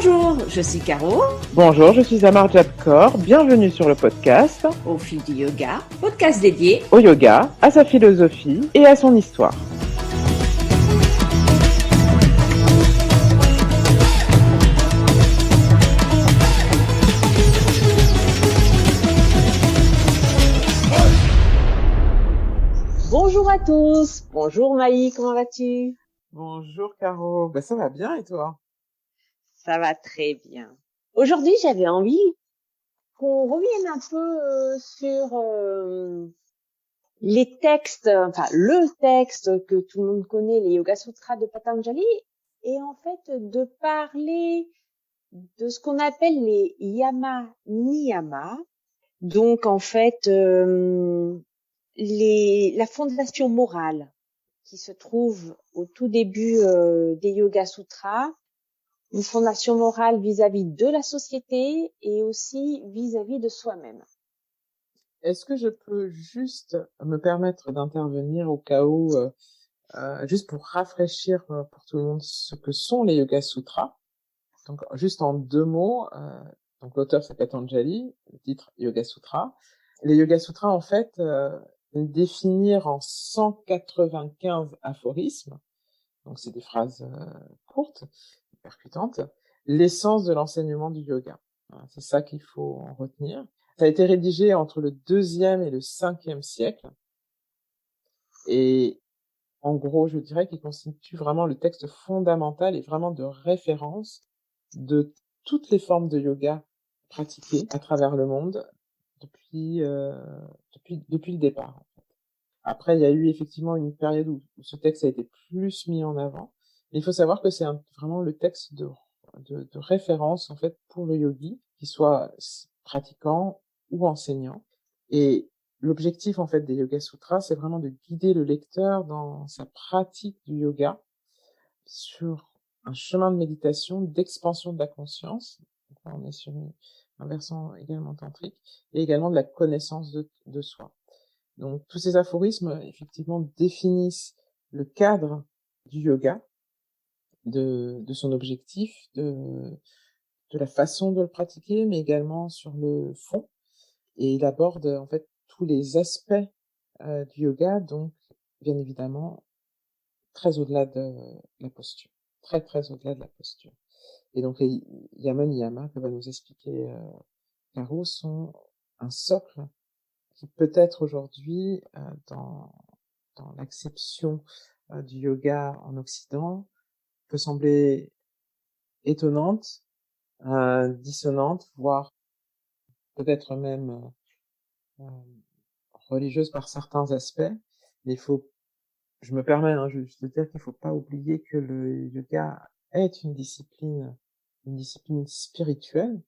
Bonjour, je suis Caro. Bonjour, je suis Amar Jabkor. Bienvenue sur le podcast Au fil du yoga, podcast dédié au yoga, à sa philosophie et à son histoire. Bonjour à tous. Bonjour Maï, comment vas-tu? Bonjour Caro, ça va bien et toi? Ça va très bien. Aujourd'hui, j'avais envie qu'on revienne un peu sur les textes, enfin le texte que tout le monde connaît, les Yoga Sutras de Patanjali, et en fait de parler de ce qu'on appelle les Yama Niyama. Donc en fait, la fondation morale qui se trouve au tout début des Yoga Sutras, une fondation morale vis-à-vis de la société et aussi vis-à-vis de soi-même. Est-ce que je peux juste me permettre d'intervenir au cas où, juste pour rafraîchir pour tout le monde ce que sont les Yoga Sutras? Donc juste en 2 mots, donc l'auteur c'est Patanjali, le titre Yoga Sutra. Les Yoga Sutras en fait définir en 195 aphorismes, donc c'est des phrases courtes, percutantes, l'essence de l'enseignement du yoga. Voilà, c'est ça qu'il faut en retenir. Ça a été rédigé entre le 2e et le 5e siècle, et en gros, je dirais qu'il constitue vraiment le texte fondamental et vraiment de référence de toutes les formes de yoga pratiquées à travers le monde depuis le départ. Après, il y a eu effectivement une période où ce texte a été plus mis en avant. Mais il faut savoir que c'est vraiment le texte de référence en fait pour le yogi, qu'il soit pratiquant ou enseignant. Et l'objectif en fait des Yoga Sutras, c'est vraiment de guider le lecteur dans sa pratique du yoga sur un chemin de méditation, d'expansion de la conscience. Donc, on est sur un versant également tantrique, et également de la connaissance de soi. Donc tous ces aphorismes effectivement définissent le cadre du yoga, de son objectif, de la façon de le pratiquer, mais également sur le fond. Et il aborde en fait tous les aspects du yoga, donc bien évidemment très au-delà de la posture, très très au-delà de la posture. Et donc les Yama Niyama que va nous expliquer Caro sont un socle qui peut-être aujourd'hui dans l'acception du yoga en Occident peut sembler étonnante, dissonante, voire peut-être même religieuse par certains aspects. Mais je me permets juste de dire qu'il faut pas oublier que le yoga est une discipline spirituelle.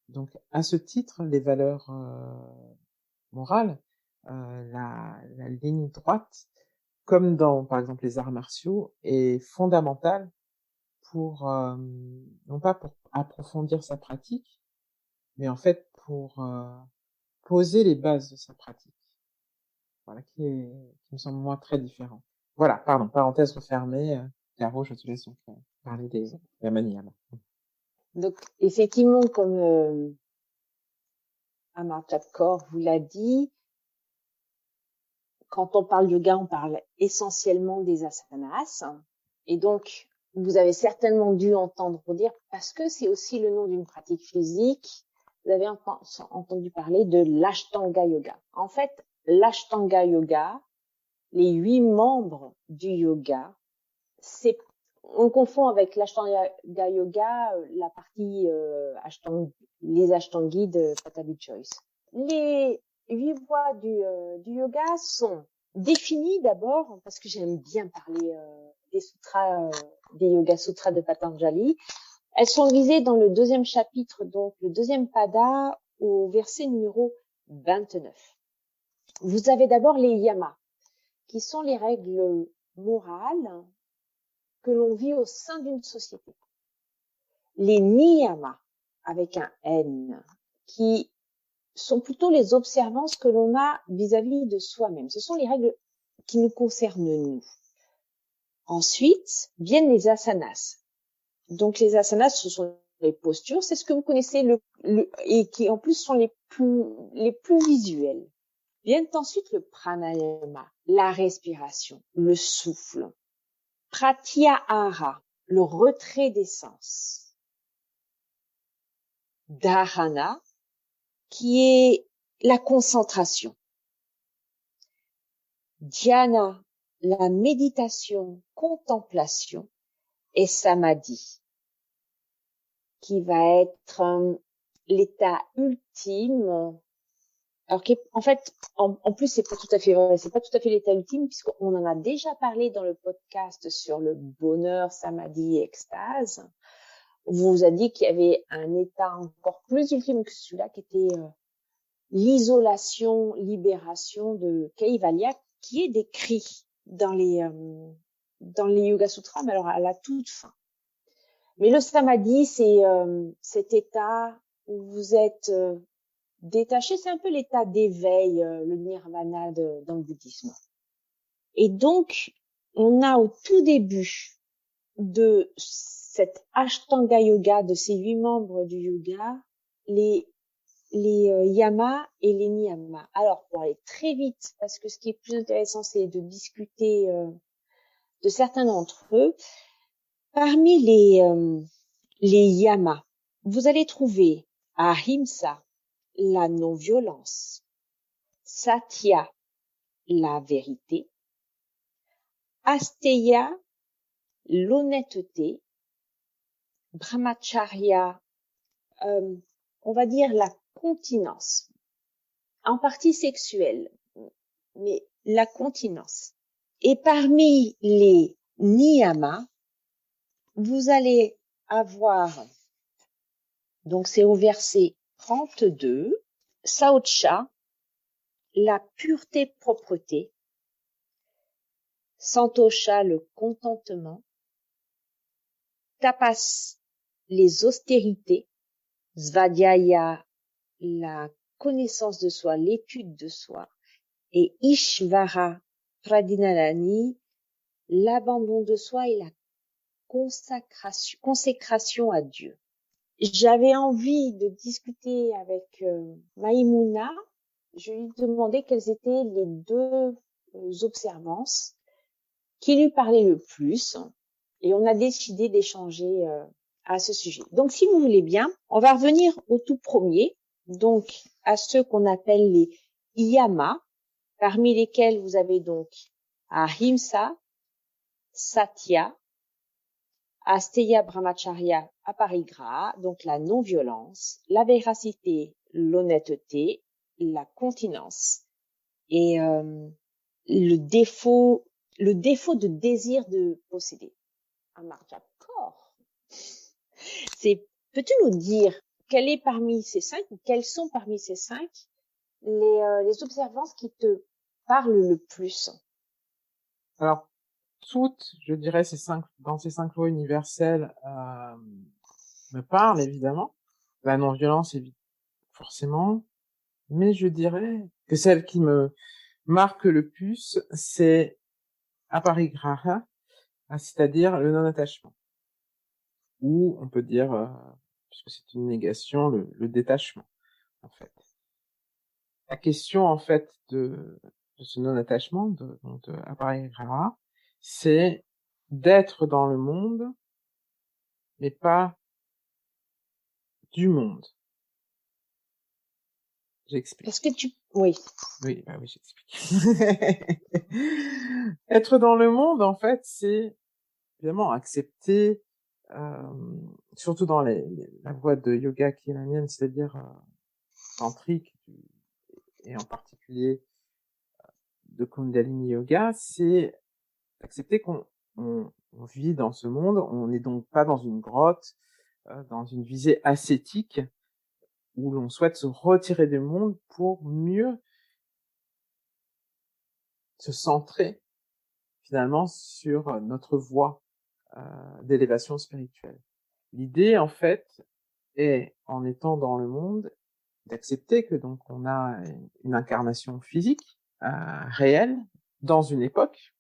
Donc à ce titre, les valeurs morales, la ligne droite, comme dans par exemple les arts martiaux, est fondamentale pour non pas pour approfondir sa pratique, mais en fait pour poser les bases de sa pratique. Voilà, qui me semble moi très différent. Voilà, pardon, parenthèse refermée. Caro, je te laisse donc parler des manières. Donc effectivement, comme Amar Jabkor vous l'a dit, quand on parle yoga, on parle essentiellement des asanas. Et donc, vous avez certainement dû entendre dire, parce que c'est aussi le nom d'une pratique physique, vous avez entendu parler de l'Ashtanga Yoga. En fait, l'Ashtanga Yoga, les 8 membres du yoga, on confond avec l'Ashtanga Yoga la partie les Ashtangis de Patabi Choice. Les 8 voies du yoga sont définies d'abord, parce que j'aime bien parler des sutras, des Yoga Sutras de Patanjali. Elles sont lisées dans le 2e chapitre, donc le 2e pada, au verset numéro 29. Vous avez d'abord les yamas, qui sont les règles morales que l'on vit au sein d'une société. Les niyamas, avec un N, qui sont plutôt les observances que l'on a vis-à-vis de soi-même. Ce sont les règles qui nous concernent nous. Ensuite, viennent les asanas. Donc les asanas, ce sont les postures, c'est ce que vous connaissez et qui en plus sont les plus visuels. Viennent ensuite le pranayama, la respiration, le souffle. Pratyahara, le retrait des sens. Dharana, qui est la concentration. Dhyana, la méditation, contemplation, et samadhi, qui va être l'état ultime. Alors en fait, en plus, c'est pas tout à fait vrai, c'est pas tout à fait l'état ultime, puisqu'on en a déjà parlé dans le podcast sur le bonheur, samadhi et extase. On vous a dit qu'il y avait un état encore plus ultime que celui-là, qui était l'isolation, libération de Kaivalya, qui est décrit dans les Yoga Sutras, mais alors à la toute fin. Mais le samadhi, c'est cet état où vous êtes détaché, c'est un peu l'état d'éveil, le nirvana dans le bouddhisme. Et donc, on a au tout début de cette Ashtanga Yoga, de ces 8 membres du yoga, les yamas et les niyamas. Alors, pour aller très vite, parce que ce qui est plus intéressant, c'est de discuter de certains d'entre eux. Parmi les yamas, vous allez trouver ahimsa, la non-violence, satya, la vérité, asteya, l'honnêteté, brahmacharya, on va dire la continence, en partie sexuelle, mais la continence. Et parmi les niyamas, vous allez avoir, donc c'est au verset 32, saucha, la pureté, propreté, santosha, le contentement, tapas, les austérités, svadhyaya, la connaissance de soi, l'étude de soi, et ishvara pradinalani, l'abandon de soi et la consécration à Dieu. J'avais envie de discuter avec Maïmouna. Je lui demandais quelles étaient les 2 observances qui lui parlaient le plus, et on a décidé d'échanger à ce sujet. Donc, si vous voulez bien, on va revenir au tout premier, donc à ceux qu'on appelle les yamas, parmi lesquels vous avez donc ahimsa, satya, asteya, brahmacharya, aparigraha, donc la non-violence, la véracité, l'honnêteté, la continence et le défaut de désir de posséder. Amarja corps. Peux-tu nous dire quelles sont parmi ces 5 les observances qui te parlent le plus? Alors, toutes, je dirais, dans ces 5 lois universelles me parlent, évidemment. La non-violence, forcément. Mais je dirais que celle qui me marque le plus, c'est aparigraha, c'est-à-dire le non-attachement. Ou on peut dire, puisque c'est une négation, le détachement, en fait. La question, en fait, de ce non-attachement, de aparigraha, c'est d'être dans le monde, mais pas du monde. J'explique. Est-ce que oui. Oui, bah oui, j'explique. Être dans le monde, en fait, c'est évidemment accepter, surtout dans la voie de yoga qui est la mienne, c'est-à-dire tantrique, et en particulier de Kundalini Yoga, c'est accepter qu'on vit dans ce monde, on n'est donc pas dans une grotte, dans une visée ascétique, où l'on souhaite se retirer du monde pour mieux se centrer finalement sur notre voie d'élévation spirituelle. L'idée, en fait, est, en étant dans le monde, d'accepter que donc on a une incarnation physique réelle dans une époque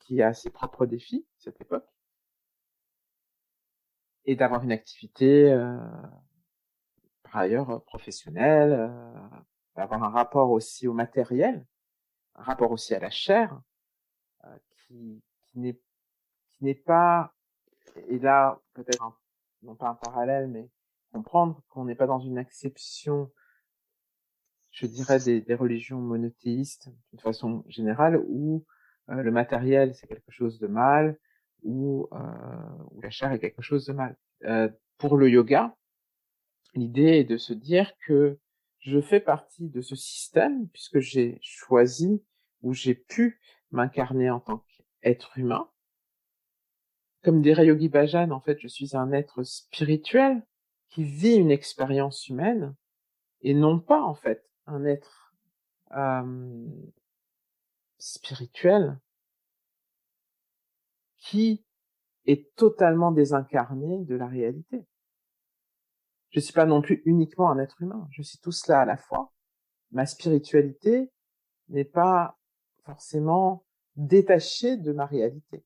qui a ses propres défis, cette époque, et d'avoir une activité par ailleurs professionnelle, d'avoir un rapport aussi au matériel, un rapport aussi à la chair, qui, qui n'est qui n'est pas, et là peut-être non pas un parallèle, mais comprendre qu'on n'est pas dans une acception, je dirais, des religions monothéistes de façon générale, où le matériel c'est quelque chose de mal, ou la chair est quelque chose de mal. Pour le yoga, l'idée est de se dire que je fais partie de ce système puisque j'ai choisi ou j'ai pu m'incarner en tant qu'être humain. Comme dirait Yogi Bhajan, en fait, je suis un être spirituel qui vit une expérience humaine et non pas, en fait, un être spirituel qui est totalement désincarné de la réalité. Je suis pas non plus uniquement un être humain, je suis tout cela à la fois. Ma spiritualité n'est pas forcément détachée de ma réalité.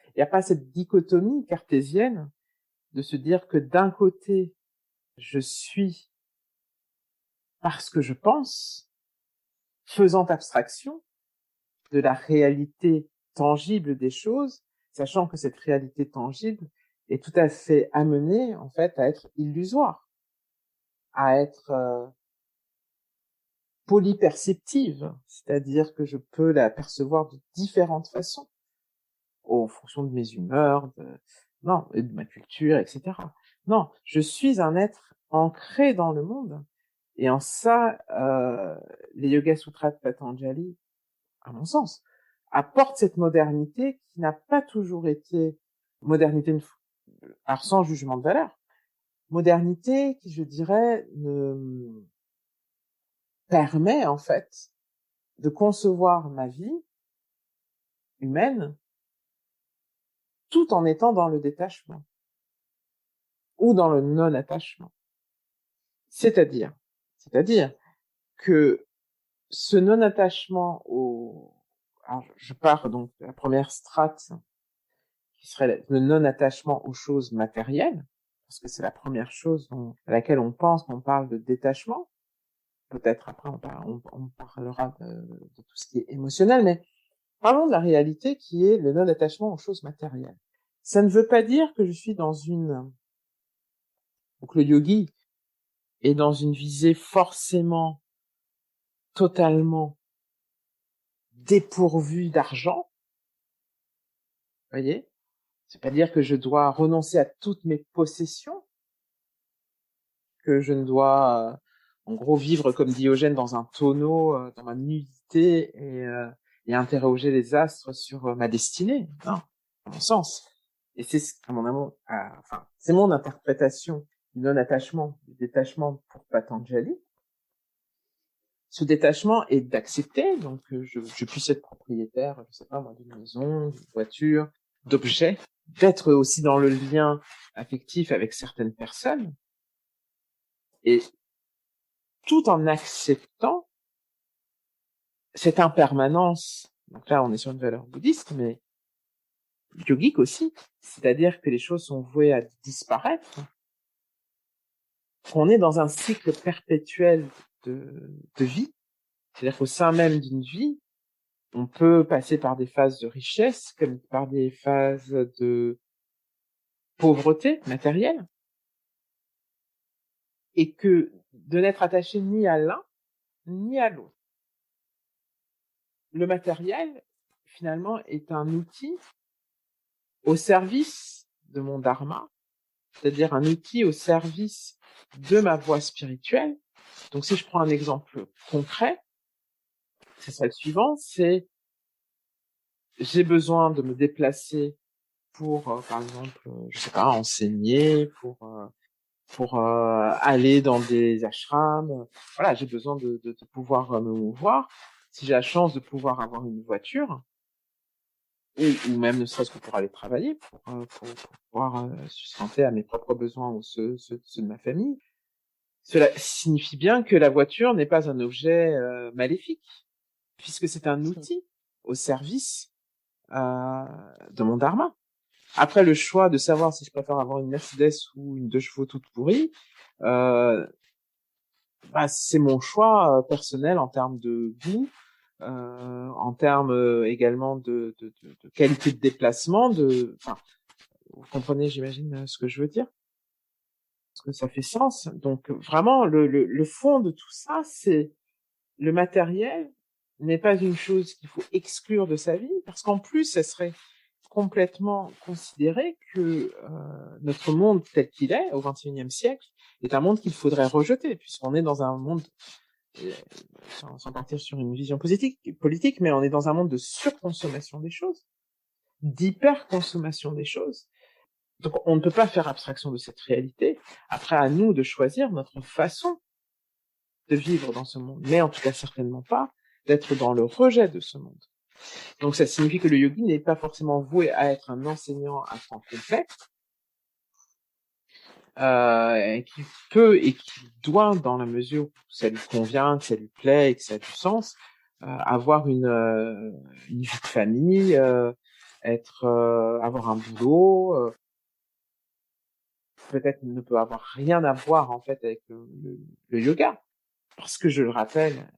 Il n'y a pas cette dichotomie cartésienne de se dire que d'un côté, je suis parce que je pense, faisant abstraction de la réalité tangible des choses, sachant que cette réalité tangible est tout à fait amenée, en fait, à être illusoire, à être polyperceptive, c'est-à-dire que je peux la percevoir de différentes façons, en fonction de mes humeurs, non, et de ma culture, etc. Non, je suis un être ancré dans le monde, et en ça, les Yoga Sutras de Patanjali, à mon sens, apportent cette modernité qui n'a pas toujours été modernité, alors sans jugement de valeur, modernité qui, je dirais, ne permet en fait de concevoir ma vie humaine tout en étant dans le détachement ou dans le non-attachement. C'est-à-dire que ce non-attachement alors je pars donc de la première strate qui serait le non-attachement aux choses matérielles, parce que c'est la première chose à laquelle on pense quand on parle de détachement. Peut-être après on parlera de tout ce qui est émotionnel, mais parlons de la réalité qui est le non-attachement aux choses matérielles. Ça ne veut pas dire que je suis donc le yogi est dans une visée forcément totalement dépourvue d'argent. Vous voyez? C'est pas dire que je dois renoncer à toutes mes possessions, que je ne dois, en gros, vivre comme Diogène dans un tonneau, dans ma nudité et interroger les astres sur ma destinée. Non, à mon sens. Et c'est, à mon amour, enfin, c'est mon interprétation du non-attachement, du détachement pour Patanjali. Ce détachement est d'accepter, donc je puisse être propriétaire, je sais pas moi, d'une maison, d'une voiture, d'objets, d'être aussi dans le lien affectif avec certaines personnes, et tout en acceptant cette impermanence. Donc là, on est sur une valeur bouddhiste, mais yogique aussi, c'est-à-dire que les choses sont vouées à disparaître, qu'on est dans un cycle perpétuel de vie, c'est-à-dire qu'au sein même d'une vie, on peut passer par des phases de richesse comme par des phases de pauvreté matérielle, et que de n'être attaché ni à l'un ni à l'autre. Le matériel, finalement, est un outil au service de mon dharma, c'est-à-dire un outil au service de ma voie spirituelle. Donc si je prends un exemple concret, c'est ça le suivant, c'est j'ai besoin de me déplacer pour, par exemple, je sais pas, enseigner, pour aller dans des ashrams. Voilà, j'ai besoin de pouvoir me mouvoir. Si j'ai la chance de pouvoir avoir une voiture, ou même ne serait-ce que pour aller travailler, pour pouvoir sustenter à mes propres besoins ou ceux de ma famille, cela signifie bien que la voiture n'est pas un objet maléfique, puisque c'est un outil au service de mon dharma. Après, le choix de savoir si je préfère avoir une Mercedes ou une 2 chevaux toute pourrie, c'est mon choix personnel en termes de goût, en termes également de qualité de déplacement, enfin, vous comprenez, j'imagine, ce que je veux dire, parce que ça fait sens. Donc vraiment, le fond de tout ça, c'est le matériel n'est pas une chose qu'il faut exclure de sa vie, parce qu'en plus, ça serait complètement considéré que notre monde tel qu'il est au XXIe siècle est un monde qu'il faudrait rejeter, puisqu'on est dans un monde, sans partir sur une vision politique, mais on est dans un monde de surconsommation des choses, d'hyperconsommation des choses. Donc on ne peut pas faire abstraction de cette réalité. Après, à nous de choisir notre façon de vivre dans ce monde, mais en tout cas certainement pas d'être dans le rejet de ce monde. Donc ça signifie que le yogi n'est pas forcément voué à être un enseignant à temps complet, qui peut et qui doit, dans la mesure où ça lui convient, que ça lui plaît et que ça a du sens, avoir une vie de famille, avoir un boulot, peut-être ne peut avoir rien à voir en fait avec le yoga, parce que je le rappelle,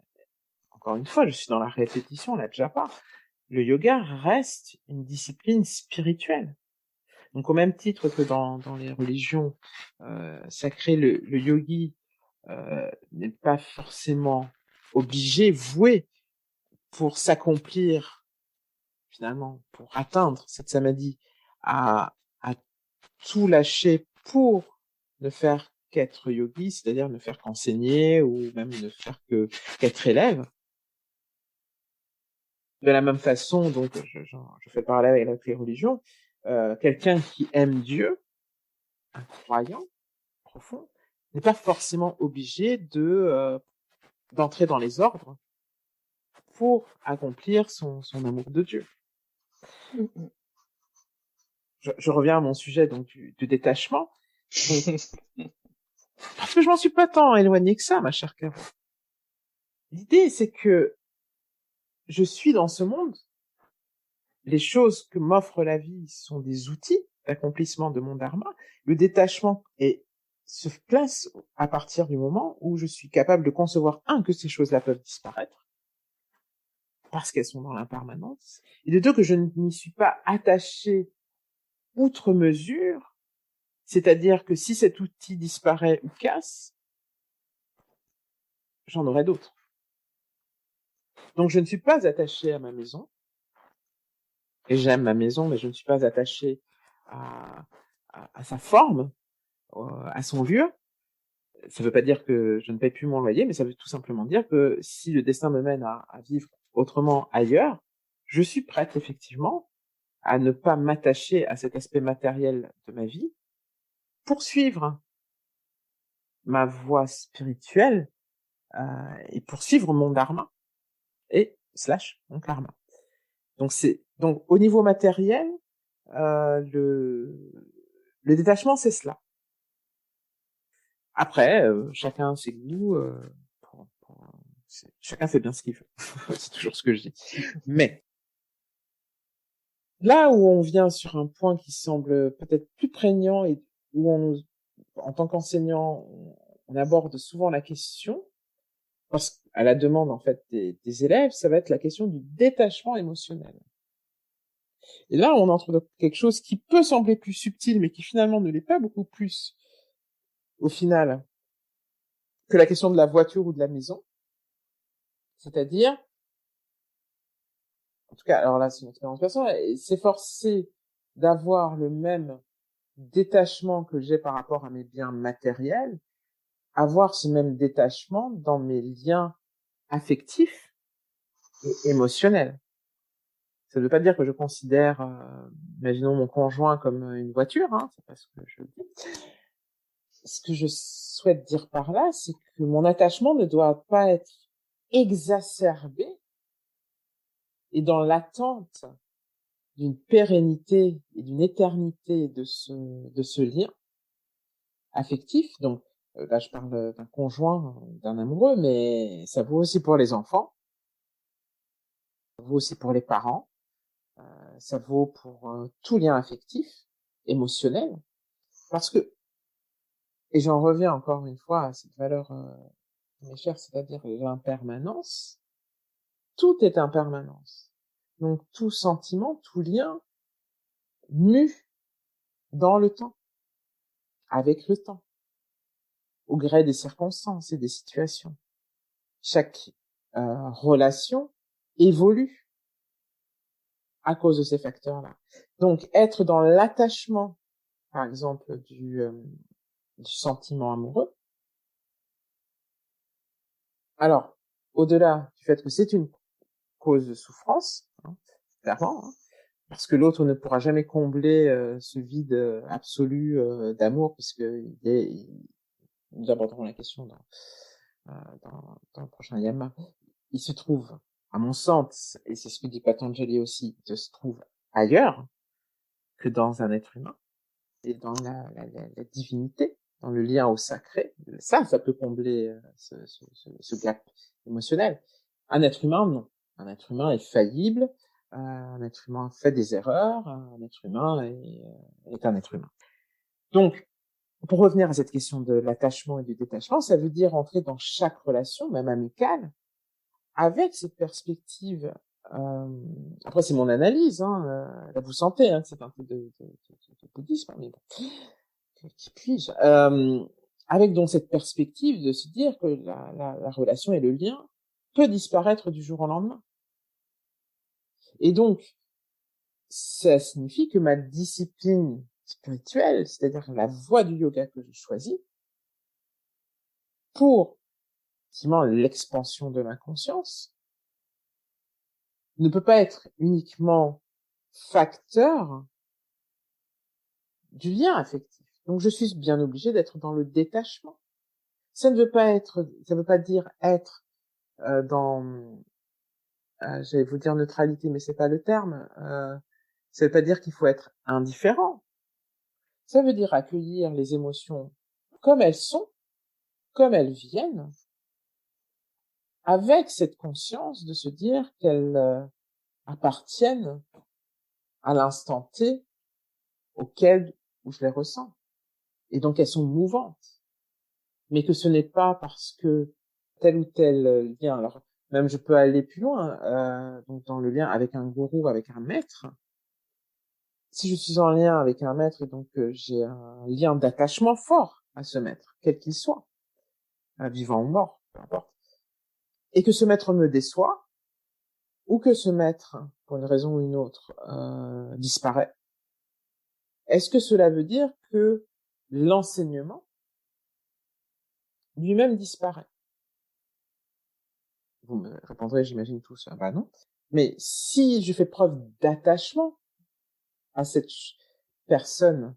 encore une fois, je suis dans la répétition, là déjà pas. Le yoga reste une discipline spirituelle. Donc au même titre que dans les religions sacrées, le yogi n'est pas forcément obligé, voué pour s'accomplir, finalement, pour atteindre cette samadhi, à tout lâcher pour ne faire qu'être yogi, c'est-à-dire ne faire qu'enseigner ou même ne faire qu'être élève. De la même façon, donc je fais parallèle avec les religions, quelqu'un qui aime Dieu, un croyant profond, n'est pas forcément obligé d'entrer dans les ordres pour accomplir son amour de Dieu. Je reviens à mon sujet donc du détachement, parce que je m'en suis pas tant éloigné que ça, ma chère Caro. L'idée, c'est que je suis dans ce monde. Les choses que m'offre la vie sont des outils d'accomplissement de mon dharma. Le détachement se place à partir du moment où je suis capable de concevoir, que ces choses-là peuvent disparaître, parce qu'elles sont dans l'impermanence, et de deux, que je n'y suis pas attaché outre mesure, c'est-à-dire que si cet outil disparaît ou casse, j'en aurai d'autres. Donc je ne suis pas attaché à ma maison, et j'aime ma maison, mais je ne suis pas attaché à sa forme, à son lieu. Ça ne veut pas dire que je ne paye plus mon loyer, mais ça veut tout simplement dire que si le destin me mène à vivre autrement ailleurs, je suis prête effectivement à ne pas m'attacher à cet aspect matériel de ma vie, poursuivre ma voie spirituelle et poursuivre mon dharma et / mon karma. Donc au niveau matériel, le détachement, c'est cela. Après, chacun ses goûts, chacun fait bien ce qu'il veut. C'est toujours ce que je dis. Mais là où on vient sur un point qui semble peut-être plus prégnant et où en tant qu'enseignant, on aborde souvent la question, parce qu'à la demande en fait des élèves, ça va être la question du détachement émotionnel. Et là, on entre dans quelque chose qui peut sembler plus subtil, mais qui finalement ne l'est pas beaucoup plus, au final, que la question de la voiture ou de la maison. C'est-à-dire, en tout cas, alors là, c'est une expérience personnelle, s'efforcer d'avoir le même détachement que j'ai par rapport à mes biens matériels, avoir ce même détachement dans mes liens affectifs et émotionnels. Ça ne veut pas dire que je considère, imaginons mon conjoint comme une voiture, hein, c'est pas ce que je dis. Ce que je souhaite dire par là, c'est que mon attachement ne doit pas être exacerbé et dans l'attente d'une pérennité et d'une éternité de ce lien affectif. Donc là, je parle d'un conjoint, d'un amoureux, mais ça vaut aussi pour les enfants, ça vaut aussi pour les parents, ça vaut pour tout lien affectif. émotionnel, parce que, et j'en reviens encore une fois à cette valeur, mes chers, c'est-à-dire l'impermanence, tout est impermanence. Donc tout sentiment, tout lien mue dans le temps, avec le temps, au gré des circonstances et des situations. Chaque relation évolue à cause de ces facteurs-là. Donc être dans l'attachement, par exemple, du sentiment amoureux. Alors, au-delà du fait que c'est une cause de souffrance, hein, clairement, hein, parce que l'autre ne pourra jamais combler ce vide absolu d'amour, puisque nous aborderons la question dans le prochain Yama. Il se trouve, à mon sens, et c'est ce que dit Patanjali aussi, il se trouve ailleurs que dans un être humain, et dans la divinité, dans le lien au sacré. Ça peut combler ce gap émotionnel. Un être humain, non. Un être humain est faillible, un être humain fait des erreurs, un être humain est un être humain. Donc, pour revenir à cette question de l'attachement et du détachement, ça veut dire entrer dans chaque relation, même amicale, avec cette perspective. Après, c'est mon analyse, là vous sentez que c'est un peu de bouddhisme, mais bon, qui puis-je, avec donc cette perspective de se dire que la relation et le lien peut disparaître du jour au lendemain. Et donc, ça signifie que ma discipline spirituelle, c'est-à-dire la voie du yoga que je choisis, pour effectivement l'expansion de ma conscience, ne peut pas être uniquement facteur du lien affectif. Donc je suis bien obligée d'être dans le détachement. Ça ne veut pas dire être j'allais vous dire neutralité, mais c'est pas le terme. Ça veut pas dire qu'il faut être indifférent. Ça veut dire accueillir les émotions comme elles sont, comme elles viennent, avec cette conscience de se dire qu'elles appartiennent à l'instant T où je les ressens. Et donc elles sont mouvantes. Mais que ce n'est pas parce que tel ou tel lien, alors même je peux aller plus loin, donc dans le lien avec un gourou, avec un maître. Si je suis en lien avec un maître et donc j'ai un lien d'attachement fort à ce maître, quel qu'il soit, vivant ou mort, peu importe, et que ce maître me déçoit, ou que ce maître, pour une raison ou une autre, disparaît, est-ce que cela veut dire que l'enseignement lui-même disparaît? Vous me répondrez, j'imagine tous, bah non. Mais si je fais preuve d'attachement à cette personne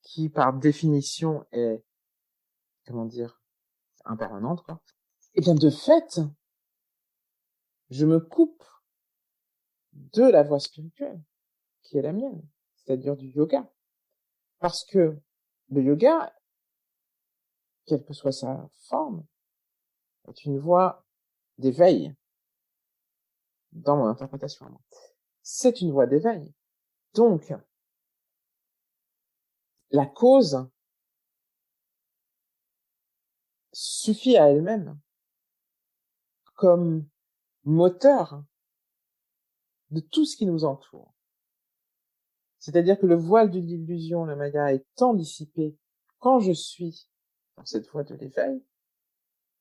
qui, par définition, est, comment dire, impermanente, quoi, eh bien, de fait, je me coupe de la voie spirituelle, qui est la mienne, c'est-à-dire du yoga. Parce que le yoga, quelle que soit sa forme, est une voie d'éveil, dans mon interprétation. C'est une voie d'éveil. Donc, la cause suffit à elle-même comme moteur de tout ce qui nous entoure. C'est-à-dire que le voile de l'illusion, le maya, étant dissipé quand je suis dans cette voie de l'éveil,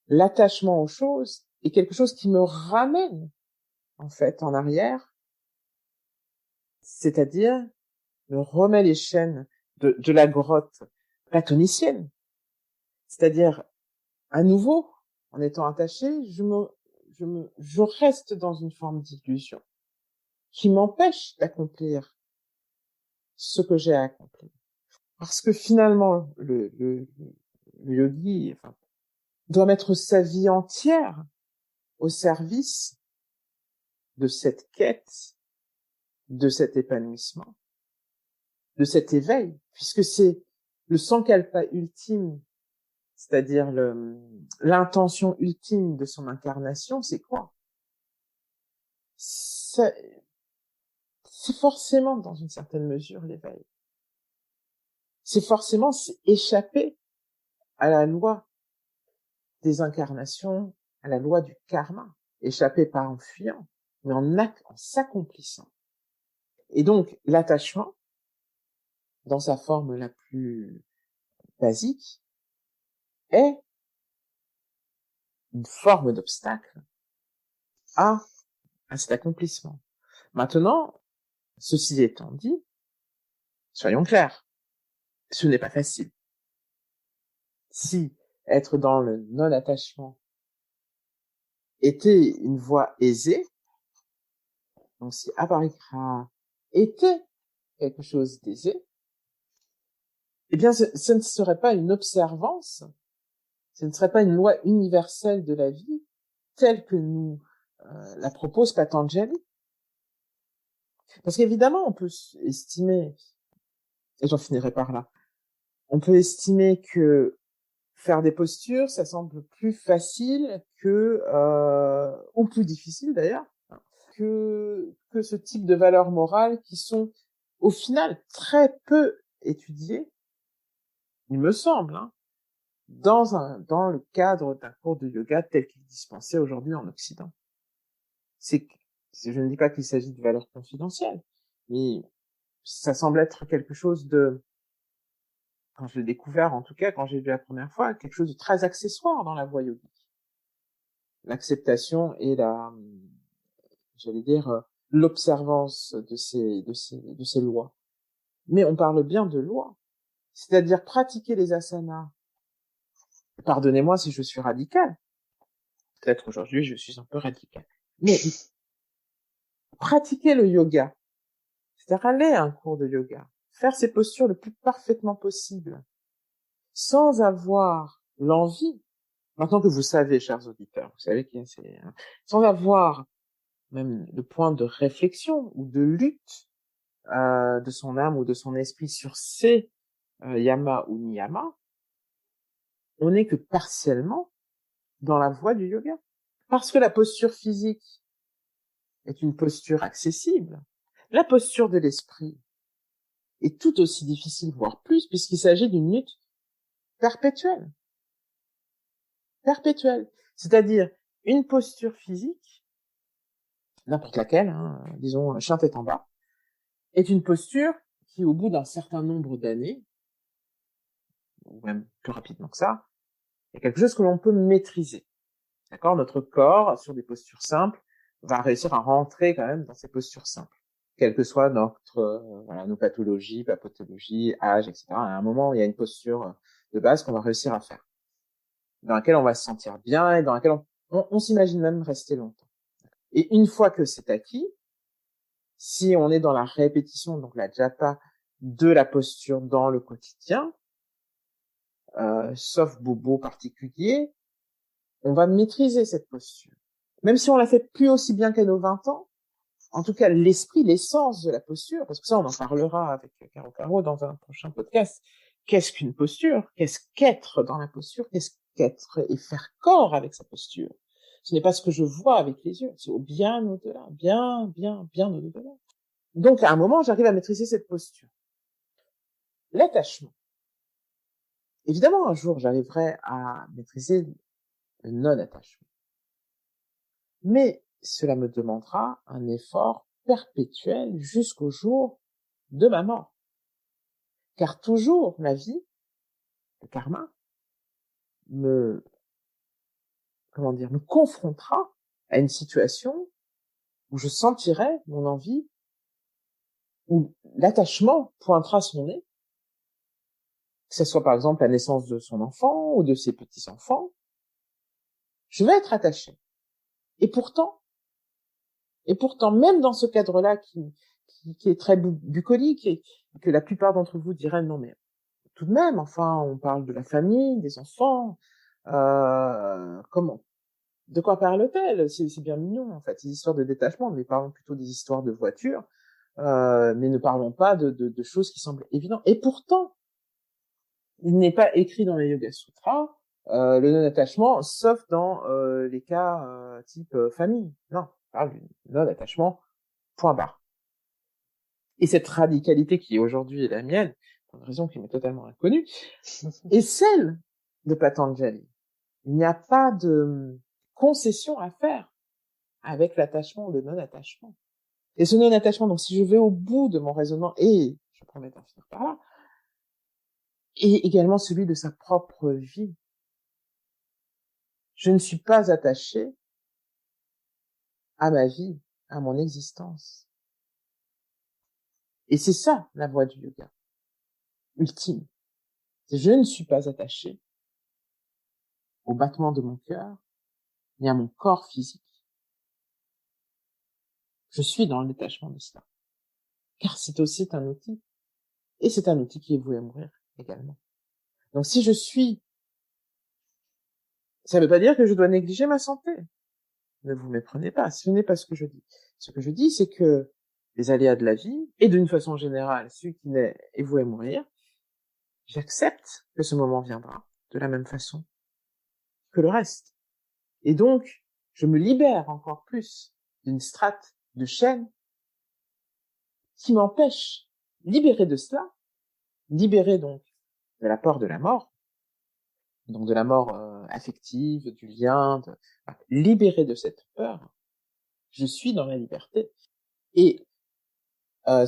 l'attachement aux choses est quelque chose qui me ramène, en fait, en arrière, c'est-à-dire me remet les chaînes de la grotte platonicienne. C'est-à-dire, à nouveau, en étant attaché, je reste dans une forme d'illusion qui m'empêche d'accomplir ce que j'ai à accomplir. Parce que finalement, le yogi, enfin, doit mettre sa vie entière au service de cette quête, de cet épanouissement, de cet éveil, puisque c'est le sankalpa ultime, c'est-à-dire l'intention ultime de son incarnation, c'est quoi? C'est forcément, dans une certaine mesure, l'éveil. c'est forcément échapper à la loi des incarnations, à la loi du karma, échapper pas en fuyant, mais en s'accomplissant. Et donc, l'attachement, dans sa forme la plus basique, est une forme d'obstacle à cet accomplissement. Maintenant, ceci étant dit, soyons clairs, ce n'est pas facile. Si être dans le non-attachement était une voie aisée, donc si Aparigraha était quelque chose d'aisé, eh bien, ce ne serait pas une observance, ce ne serait pas une loi universelle de la vie telle que nous la propose Patanjali. Parce qu'évidemment, on peut estimer, et j'en finirai par là, on peut estimer que faire des postures, ça semble plus facile que, ou plus difficile d'ailleurs, que ce type de valeurs morales qui sont au final très peu étudiées, il me semble, hein, dans le cadre d'un cours de yoga tel qu'il est dispensé aujourd'hui en Occident. Je ne dis pas qu'il s'agit de valeurs confidentielles, mais ça semble être quelque chose de, quand je l'ai découvert, en tout cas, quand j'ai vu la première fois, quelque chose de très accessoire dans la voie yogique. L'acceptation et j'allais dire, l'observance de ces lois. Mais on parle bien de lois. C'est-à-dire pratiquer les asanas. Pardonnez-moi si je suis radical. Peut-être aujourd'hui, je suis un peu radical. Mais pratiquer le yoga, c'est-à-dire aller à un cours de yoga, faire ces postures le plus parfaitement possible, sans avoir l'envie, maintenant que vous savez, chers auditeurs, vous savez qu'il y a sans avoir même le point de réflexion ou de lutte de son âme ou de son esprit sur ces yama ou niyama, on n'est que partiellement dans la voie du yoga. Parce que la posture physique est une posture accessible, la posture de l'esprit est tout aussi difficile, voire plus, puisqu'il s'agit d'une lutte perpétuelle. Perpétuelle. C'est-à-dire une posture physique, n'importe laquelle, hein, disons chien tête en bas, est une posture qui, au bout d'un certain nombre d'années, ou même plus rapidement que ça, est quelque chose que l'on peut maîtriser. D'accord? Notre corps, sur des postures simples, va réussir à rentrer quand même dans ces postures simples. Quelle que soit nos pathologies, pathologies, âge, etc. À un moment, il y a une posture de base qu'on va réussir à faire, dans laquelle on va se sentir bien et dans laquelle on s'imagine même rester longtemps. Et une fois que c'est acquis, si on est dans la répétition, donc la japa, de la posture dans le quotidien, sauf bobo particulier, on va maîtriser cette posture. Même si on la fait plus aussi bien qu'à nos 20 ans, en tout cas, l'esprit, l'essence de la posture, parce que ça, on en parlera avec Caro Caro dans un prochain podcast. Qu'est-ce qu'une posture? Qu'est-ce qu'être dans la posture? Qu'est-ce qu'être et faire corps avec sa posture? Ce n'est pas ce que je vois avec les yeux, c'est bien au-delà, bien au-delà. Donc, à un moment, j'arrive à maîtriser cette posture. L'attachement. Évidemment, un jour, j'arriverai à maîtriser le non-attachement. Mais cela me demandera un effort perpétuel jusqu'au jour de ma mort. Car toujours la vie, le karma, me confrontera à une situation où je sentirai mon envie, où l'attachement pointera son nez, que ce soit par exemple la naissance de son enfant ou de ses petits-enfants. Je vais être attaché. Et pourtant, même dans ce cadre-là qui est très bucolique et que la plupart d'entre vous diraient non mais tout de même, enfin, on parle de la famille, des enfants, comment? De quoi parle-t-elle? C'est bien mignon, en fait, ces histoires de détachement, mais parlons plutôt des histoires de voitures, mais ne parlons pas de choses qui semblent évidentes. Et pourtant, il n'est pas écrit dans les Yoga Sutras le non-attachement, sauf dans les cas type famille. Non, on parle du non-attachement, point barre. Et cette radicalité qui aujourd'hui est la mienne, pour une raison qui m'est totalement inconnue, est celle de Patanjali. Il n'y a pas de concession à faire avec l'attachement ou le non-attachement. Et ce non-attachement, donc si je vais au bout de mon raisonnement, et je promets d'en finir par là, est également celui de sa propre vie. Je ne suis pas attaché à ma vie, à mon existence. Et c'est ça, la voie du yoga, ultime. C'est je ne suis pas attaché au battement de mon cœur, ni à mon corps physique. Je suis dans le détachement de cela. Car c'est aussi un outil. Et c'est un outil qui est voué à mourir également. Donc si je suis, ça ne veut pas dire que je dois négliger ma santé. Ne vous méprenez pas, ce n'est pas ce que je dis. Ce que je dis, c'est que les aléas de la vie, et d'une façon générale, celui qui est voué à mourir, j'accepte que ce moment viendra de la même façon que le reste. Et donc, je me libère encore plus d'une strate de chaîne qui m'empêche, libéré de cela, libéré donc de la peur de la mort, donc de la mort affective, du lien, libéré de cette peur, je suis dans la liberté. Et d'une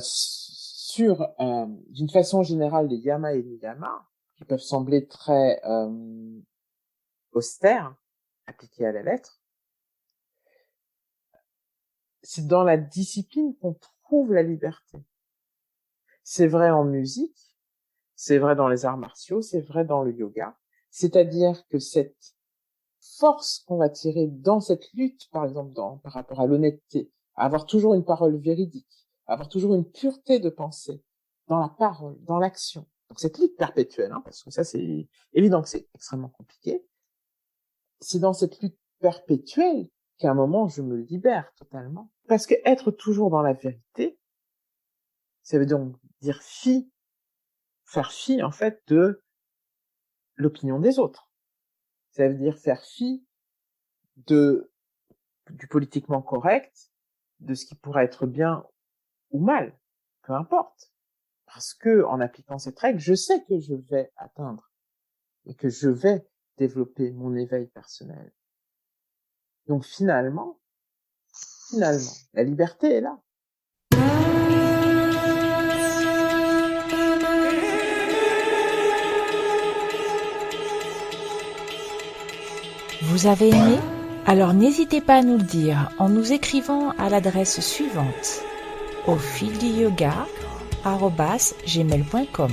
façon générale, les yamas et les niyamas, qui peuvent sembler très austères, appliqués à la lettre, c'est dans la discipline qu'on trouve la liberté. C'est vrai en musique, c'est vrai dans les arts martiaux, c'est vrai dans le yoga. C'est-à-dire que cette force qu'on va tirer dans cette lutte, par exemple, par rapport à l'honnêteté, à avoir toujours une parole véridique, à avoir toujours une pureté de pensée, dans la parole, dans l'action. Donc cette lutte perpétuelle, parce que ça c'est évident que c'est extrêmement compliqué. C'est dans cette lutte perpétuelle qu'à un moment je me libère totalement. Parce que être toujours dans la vérité, ça veut donc dire faire fi en fait de l'opinion des autres. Ça veut dire faire fi du politiquement correct, de ce qui pourrait être bien ou mal, peu importe. Parce que en appliquant cette règle, je sais que je vais atteindre et que je vais développer mon éveil personnel. Donc finalement, la liberté est là. Vous avez aimé ? Alors n'hésitez pas à nous le dire en nous écrivant à l'adresse suivante: aufilduyoga@gmail.com.